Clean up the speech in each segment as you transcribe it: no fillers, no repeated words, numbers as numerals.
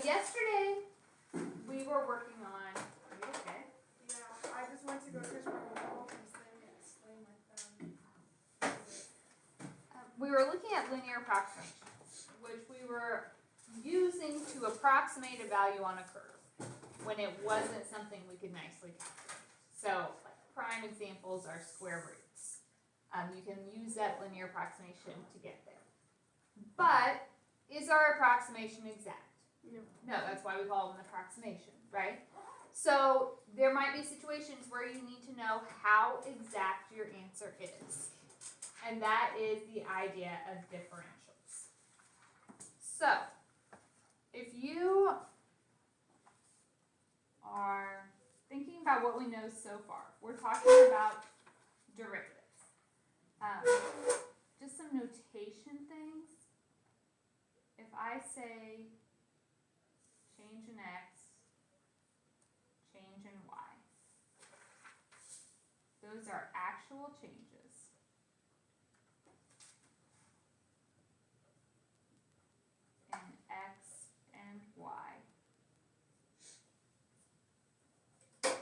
yesterday we were working on, are you okay? Yeah, I just went to go catch my dolphins thing and explain my phone. We were looking at linear approximations, which we were using to approximate a value on a curve when it wasn't something we could nicely calculate. So like prime examples are square roots. You can use that linear approximation to get there. But is our approximation exact? No, that's why we call it an approximation, right? So there might be situations where you need to know how exact your answer is. And that is the idea of differentials. So if you are thinking about what we know so far, we're talking about derivatives. Just some notation things. If I say change in x, change in y, those are actual changes. In x and y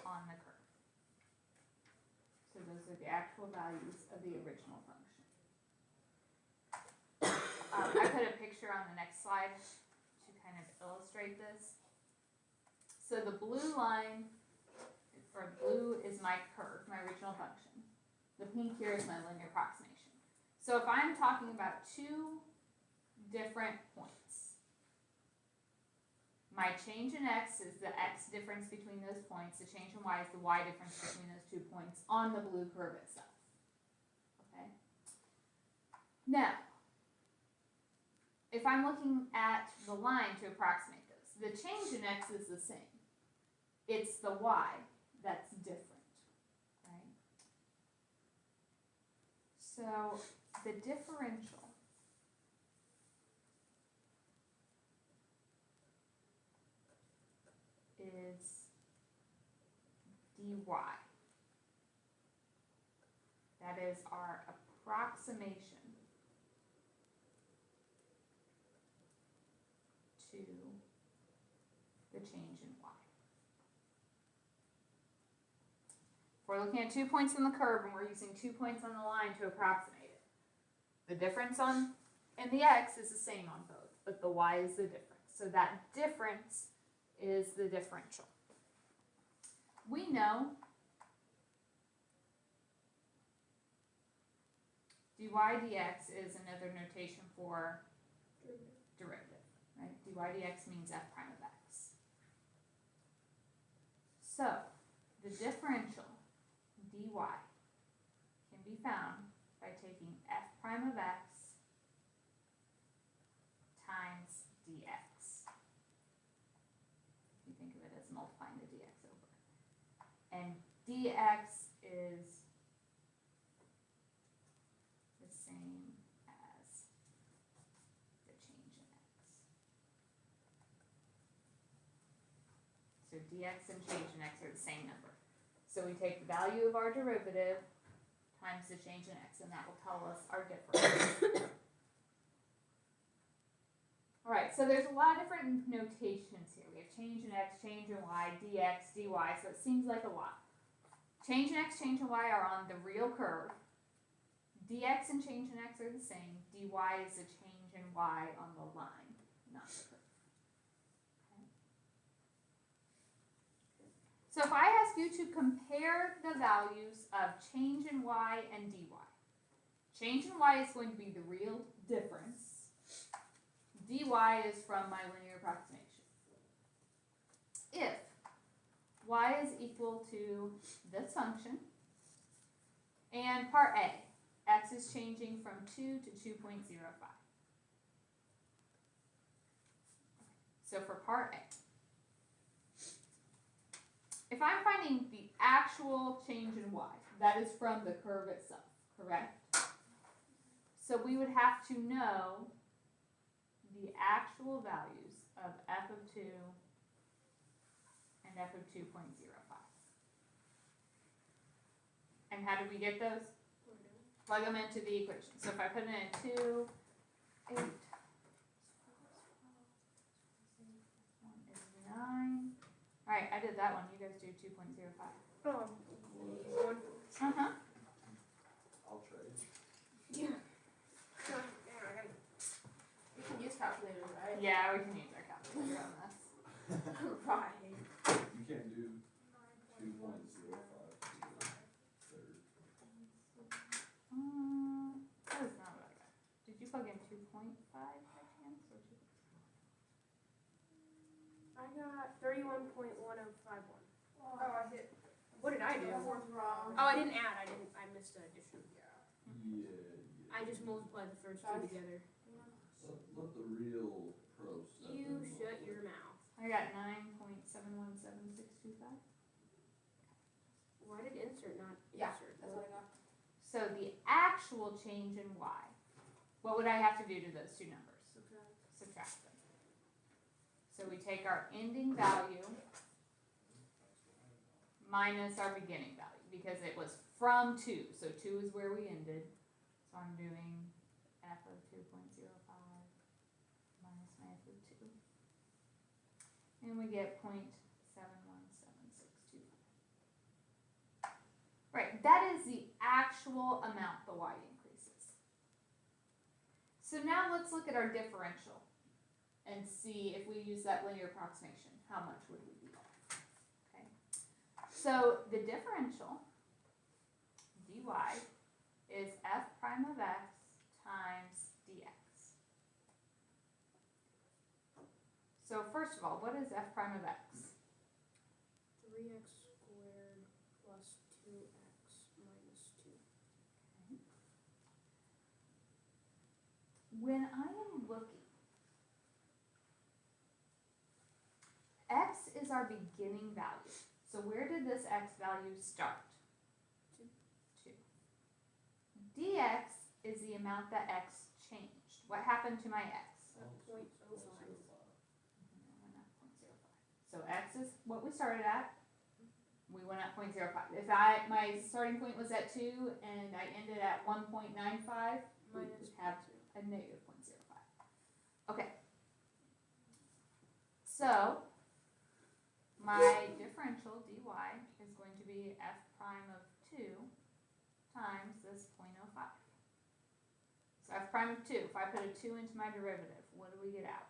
on the curve. So those are the actual values of the original function. I put a picture on the next slide to kind of illustrate this. So the blue line, or blue is my curve, my original function. The pink here is my linear approximation. So if I'm talking about two different points, my change in x is the x difference between those points. The change in y is the y difference between those 2 points on the blue curve itself. Okay? Now, if I'm looking at the line to approximate this, the change in x is the same. It's the y that's different, right? So the differential is dy. That is our approximation to the change in y. If we're looking at 2 points in the curve and we're using 2 points on the line to approximate it, the difference in the x is the same on both, but the y is the difference. So that difference is the differential. We know dy dx is another notation for derivative, right? Dy dx means f prime of x. So the differential dy can be found by taking f prime of x times dx. You think of it as multiplying the dx over. And dx is the same as the change in x. So dx and change in x are the same number. So we take the value of our derivative times the change in x, and that will tell us our difference. All right, so there's a lot of different notations here. We have change in x, change in y, dx, dy, so it seems like a lot. Change in x, change in y are on the real curve. Dx and change in x are the same. Dy is a change in y on the line, not the curve. Okay. So if I ask you to compare the values of change in y and dy, change in y is going to be the real difference. Dy is from my linear approximation. If y is equal to this function, and part A, x is changing from 2 to 2.05. So for part A, if I'm finding the actual change in y, that is from the curve itself, correct? So we would have to know the actual values of f of 2 and f of 2.05. And how do we get those? Plug them into the equation. So if I put in 2, 8, one, you guys do 2.05. Oh, one. Uh-huh. I'll trade. Yeah. Damn, I gotta. We can use calculators, right? Yeah, we can use our calculator on this. Right. You can't do 2.05 to the third. That is not what I got. Did you plug in 2.5 by chance, or 2? I got 31.1051. Oh, I hit. What did I do? Fourth wrong. Oh, I didn't add. I missed an addition. Yeah. I just multiplied the first two together. Let the real pro step You in. shut your mouth. I got 9.717625. Why did insert not Yeah, insert? that's what I got. So the actual change in y, what would I have to do to those two numbers? Subtract them. So we take our ending value minus our beginning value, because it was from 2, so 2 is where we ended. So I'm doing f of 2.05 minus my f of 2. And we get 0.717625. Right, that is the actual amount the y increases. So now let's look at our differential and see if we use that linear approximation, how much would we be off? Okay. So the differential, dy, is f prime of x times dx. So first of all, what is f prime of x? 3x squared plus 2x minus 2. When I am looking, x is our beginning value. So where did this x value start? 2. 2. dx is the amount that x changed. What happened to my x? 0.05. So x is what we started at. We went at 0.05. If my starting point was at 2 and I ended at 1.95, we Minus would have a negative 0.05. Okay. So my differential dy is going to be f prime of 2 times this 0.05. So f prime of 2, if I put a 2 into my derivative, what do we get out?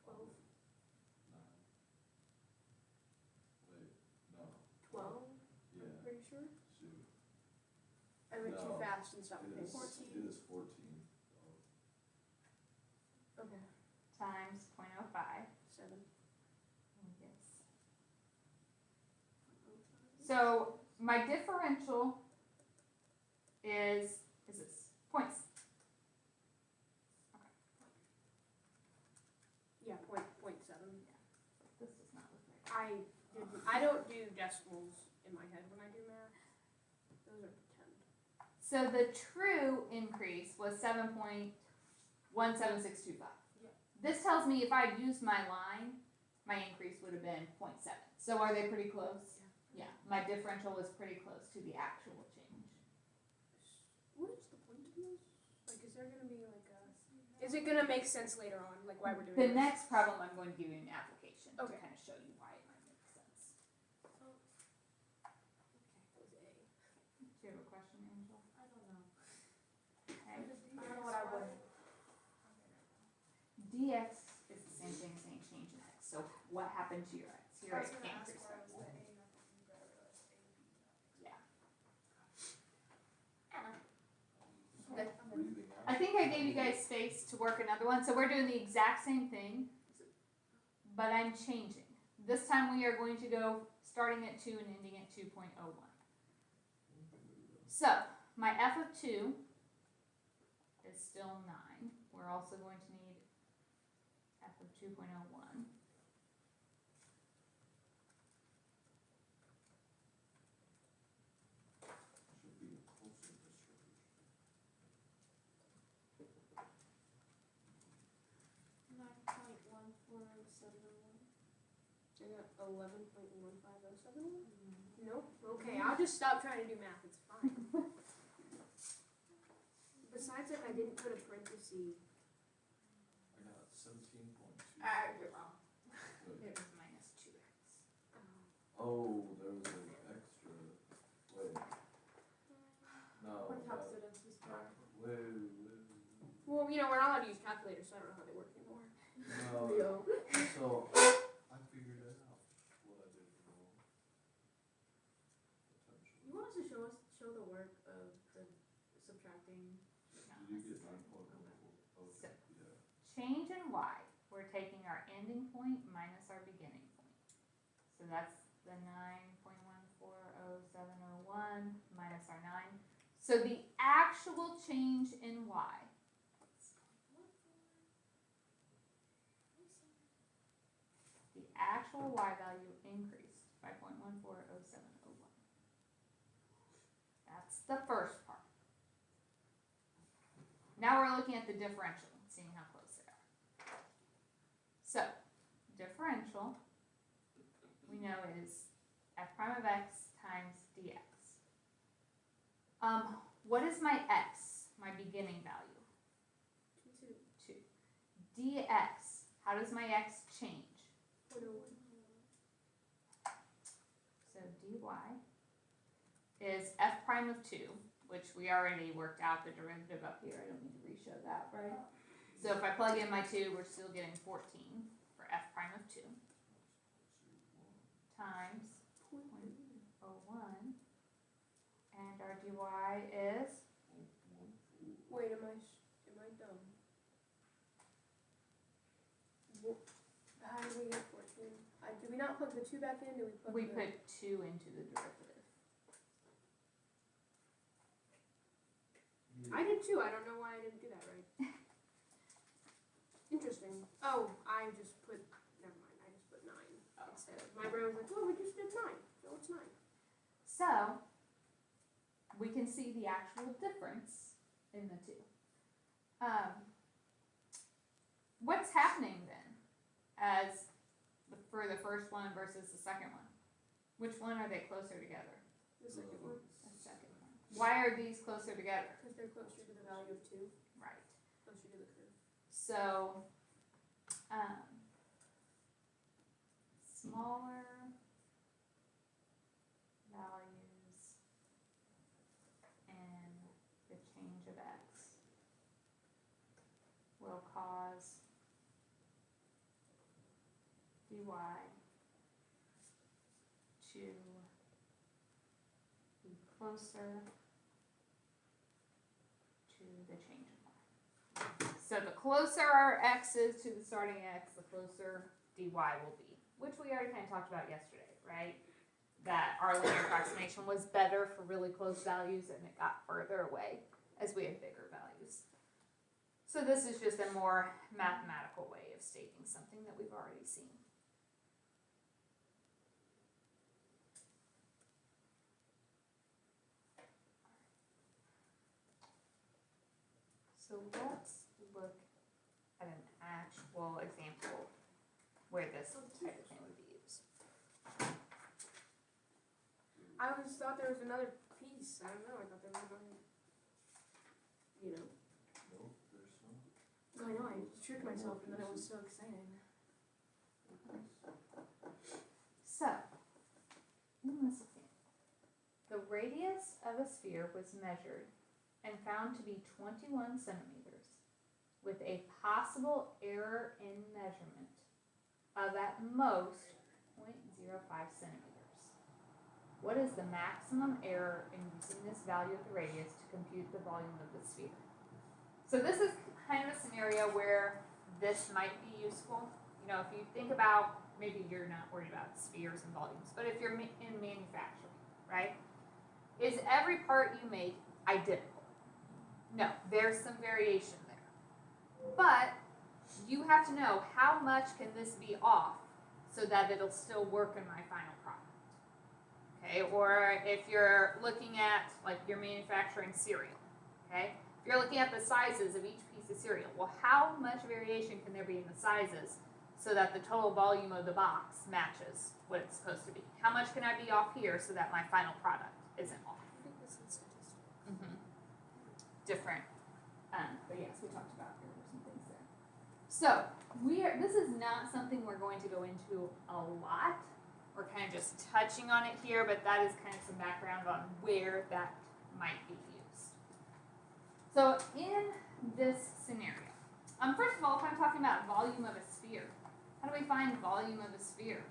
12. Wait, no. 12? Yeah. Pretty sure? Shoot. I went too No. fast and stopped It paying is, 14. it is 14. Okay. Times 0.05. 7. So my differential is this points. Okay. Yeah, point 0.7. This does not look right. I don't do decimals in my head when I do math. Those are pretend. So the true increase was 7.17625. Yeah. This tells me if I'd used my line, my increase would have been 0.7. So are they pretty close? Yeah, my differential was pretty close to the actual change. What is the point of this? Like, is there gonna be like a? Is it gonna make sense later on, like why we're doing The this? next problem, I'm going to give you an application Okay. to kind of show you why it might make sense. Okay, that was A. Do you have a question, Angela? I don't know. Okay. I don't know what I would. dx is the same thing as saying change in x. So what happened to your x? Your I was x gonna ask increased. why was the A nothing, but I realized A, B nothing. Yeah. Okay. Breathing out. I think I gave you guys space to work another one. So we're doing the exact same thing, but I'm changing. This time we are going to go starting at 2 and ending at 2.01. So my f of 2 is still 9. We're also going to need f of 2.01. Should be a closer distribution. 9.140701. I got 11.15071. Nope. Okay, I'll just stop trying to do math. It's fine. Besides, like I didn't put a parenthesis. I got 17.2. You're wrong. Wait. It was minus 2x. Oh, there was an extra, wait. No, What that, helps it is star. wait. Well, you know, we're not allowed to use calculators, so I don't know how they work anymore. No, Leo. so, I figured it out, what I did wrong. Potentially. You want us to show the work of the subtracting? Did you get 9.14? So- Okay, yeah. Change in y, we're taking our ending point minus our beginning point. So that's the 9.140701 minus our 9. So the actual change in y, the actual y value increased by 0.140701. That's the first part. Now we're looking at the differential and seeing how close they are. So, differential, we know is f prime of x times dx. What is my x, my beginning value? 2. dx, how does my x change? So dy is f prime of 2, which we already worked out the derivative up here. I don't need to re-show that, right? So if I plug in my 2, we're still getting 14 for f prime of 2 times 0.01, and our dy is, Wait, am I dumb? How did we get 14? Did we not plug the 2 back in? Did we plug we the... put 2 into the derivative. I did too. I don't know why I didn't do that right. Interesting. Oh, I just put... Never mind. I just put 9 instead of... My brain was like, well, we just did 9. So it's 9. So, we can see the actual difference in the 2. What's happening then as for the first one versus the second one? Which one are they closer together? The second one. The second one. Why are these closer together? Because they're closer to the value of 2. Right. Closer to the curve. So, smaller values in the change of x will cause dy to be closer to the change of y. So the closer our x is to the starting x, the closer dy will be, which we already kind of talked about yesterday, right? That our linear approximation was better for really close values and it got further away as we had bigger values. So this is just a more mathematical way of stating something that we've already seen. So let's look at an actual example where this type of thing would be used. I always thought there was another piece. I don't know. I thought there was another... You know. Nope, there's not. No, I know. I tricked myself and then it was so exciting. So, in this example, the radius of a sphere was measured and found to be 21 centimeters with a possible error in measurement of at most 0.05 centimeters. What is the maximum error in using this value of the radius to compute the volume of the sphere? So this is kind of a scenario where this might be useful. You know, if you think about, maybe you're not worried about spheres and volumes, but if you're in manufacturing, right? Is every part you make identical? No, there's some variation there. But you have to know how much can this be off so that it'll still work in my final product. Okay, or if you're looking at, like, you're manufacturing cereal, okay? If you're looking at the sizes of each piece of cereal, well, how much variation can there be in the sizes so that the total volume of the box matches what it's supposed to be? How much can I be off here so that my final product isn't off? I think this is statistics. Different, but yes, we talked about there were some things there. So this is not something we're going to go into a lot. We're kind of just touching on it here, but that is kind of some background on where that might be used. So in this scenario, first of all, if I'm talking about volume of a sphere, how do we find volume of a sphere?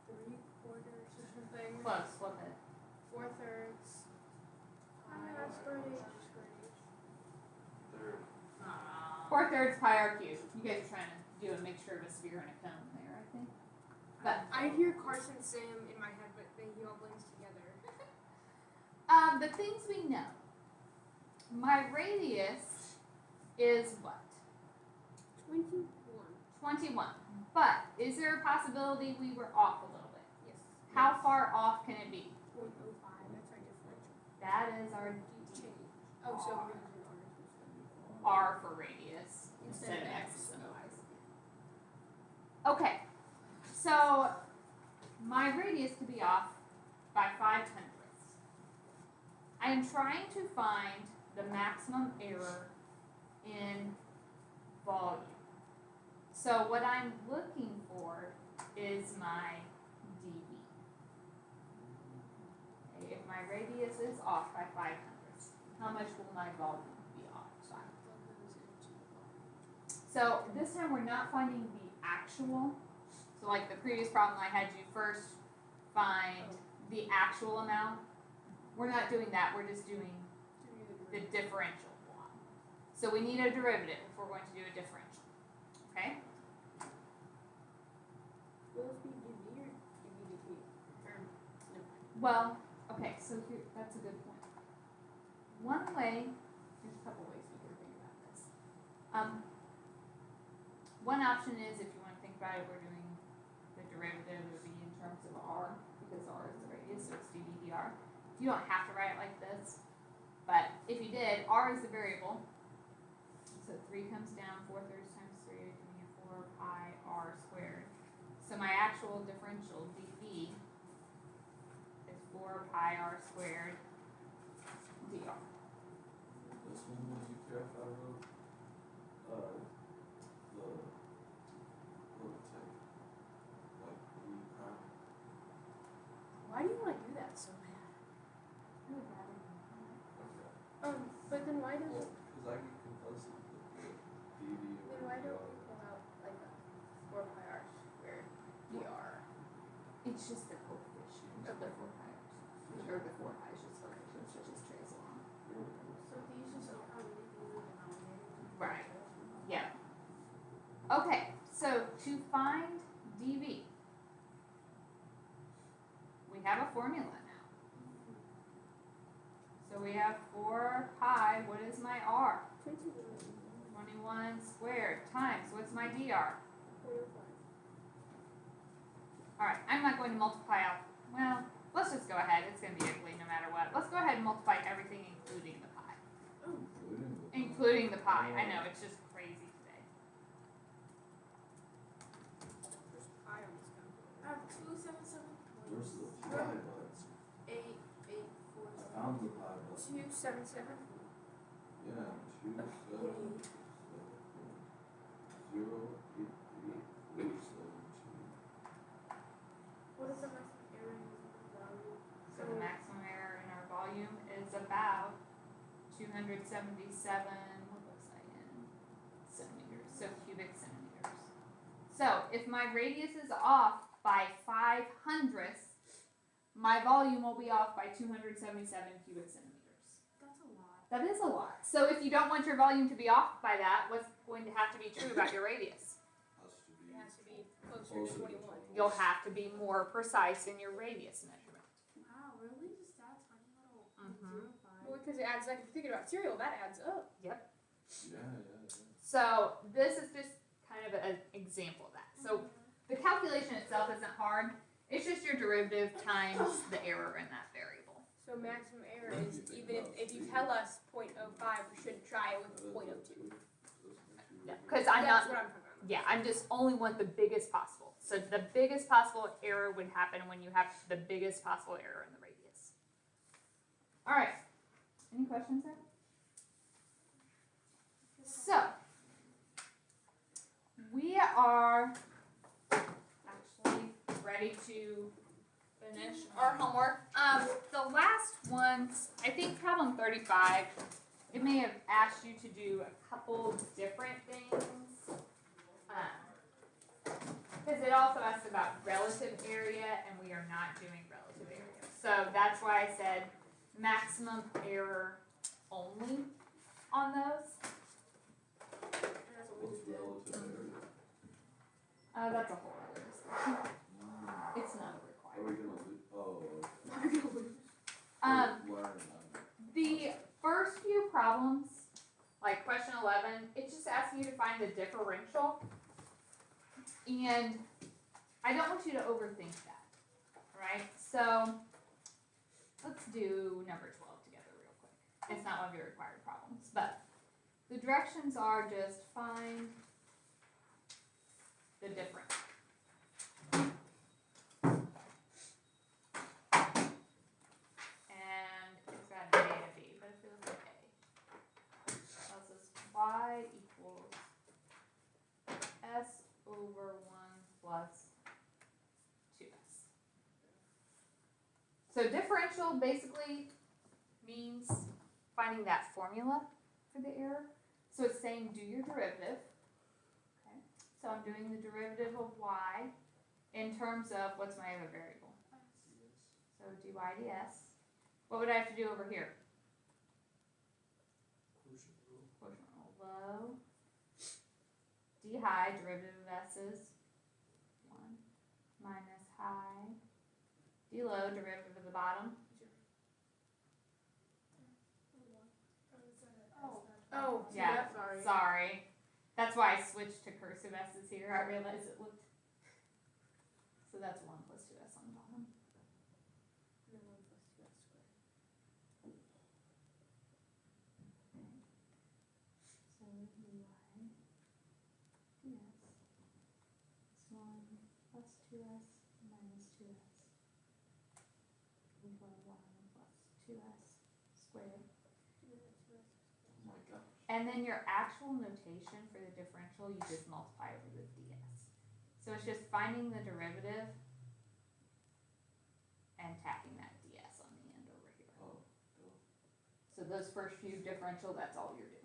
3/4 or something. Close, flip it. 4/3. Third. 4/3 pi r cubed. You guys are trying to do a mixture of a sphere and a cone there, I think. But I hear Carson Sam in my head, but they all blends together. the things we know. My radius is what? 21. 21. But is there a possibility we were off a little bit? Yes. How far off can it be? 0.05. That's our differential. That is our Change. Oh, so we're using ours. r for radius instead of x and y's. Okay, so my radius could be off by 5/100. I am trying to find the maximum error in volume. So what I'm looking for is my dV. Okay, if my radius is off by 5/100, how much will my volume be off by? So this time we're not finding the actual. So like the previous problem, I had you first find the actual amount. We're not doing that. We're just doing the differential one. So we need a derivative if we're going to do a differential. Okay? Will this be dv or dv? Or, no. Well, okay, so here, that's a good point. One way, there's a couple ways we can think about this. One option is, if you want to think about it, we're doing the derivative would be in terms of r, because r is the radius, so it's dv dr. You don't have to write it like this, but if you did, r is the variable. So 3 comes down, 4/3 times 3, giving me 4 pi r squared. So my actual differential dv is 4 pi r squared dr. This one was you care if I wrote, the little tick, like E prime. Why do you want to do that so bad? Okay. But then why does Well, because I get confused with the dv then over why don't dr. we pull out like a 4 pi r squared dr? It's just the coefficient of the 4 pi r. Or the 4 pi is just coefficient, so it just trails along. So if you use just like how many things in the denominator. Right. Yeah. Okay, so to find dv, we have a formula now. So we have 4 pi, what is my r? 21 squared times, what's my dr? Alright, I'm not going to multiply out, well, let's just go ahead, it's going to be ugly no matter what. Let's go ahead and multiply everything including the pi. Including the pi, I know, it's just crazy today. There's pi on this calculator. I have 277. Where's the pi buds? 8, 8, 4, I found the pi buds. 277. Yeah, 2, 7, 0, 8, 8, 4, 7, 2. What is the maximum error in the value? So the maximum error in our volume is about 277, what was I in? Centimeters, so cubic centimeters. So if my radius is off by 5/100, my volume will be off by 277 cubic centimeters. That's a lot. That is a lot. So if you don't want your volume to be off by that, what's going to have to be true about your radius? Has to be It has to be closer to 21. You'll have to be more precise in your radius measurement. Wow, really? Just that tiny little Mhm. 0.05? Well, because it adds, like, if you're thinking about cereal, that adds up. Yeah. So this is just kind of an example of that. So the calculation itself isn't hard. It's just your derivative times the error in that variable. So maximum error is even if you tell us 0.05, we should try it with 0.02. Because I'm That's not, what I'm talking about. yeah, I'm just only want the biggest possible. So the biggest possible error would happen when you have the biggest possible error in the radius. All right. Any questions there? So are actually ready to finish our homework. The last ones, I think problem 35, it may have asked you to do a couple different things. Because it also asks about relative area, and we are not doing relative area. So that's why I said maximum error only on those. And that's what we What's just did. relative area? That's a whole other discussion. It's not Are we required. gonna do, oh, Um, learn on it. the first few problems, like question 11, it's just asking you to find the differential. And I don't want you to overthink that, right? So let's do number 12 together real quick. It's not one of your required problems, but the directions are just find the difference. And it's got A and B, but it feels like A. Tells us y equals s over 1 plus 2s. So differential basically means finding that formula for the error. So it's saying do your derivative. Okay. So I'm doing the derivative of y in terms of what's my other variable? So dy ds. What would I have to do over here? Quotient rule low. D high, derivative of s is 1 minus high. D low, derivative of the bottom. Oh, Yeah, sorry. sorry. That's why I switched to cursive s's here. I realized it looked. So that's 1 plus 2s on the bottom. No, 1 plus 2s squared. So dy ds is 1 plus 2s minus 2s equal 1 plus 2s squared. Oh my gosh. And then your actual notation for the differential, you just multiply over the ds. So it's just finding the derivative and tacking that ds on the end over here. Oh, duh. So those first few differential, that's all you're doing.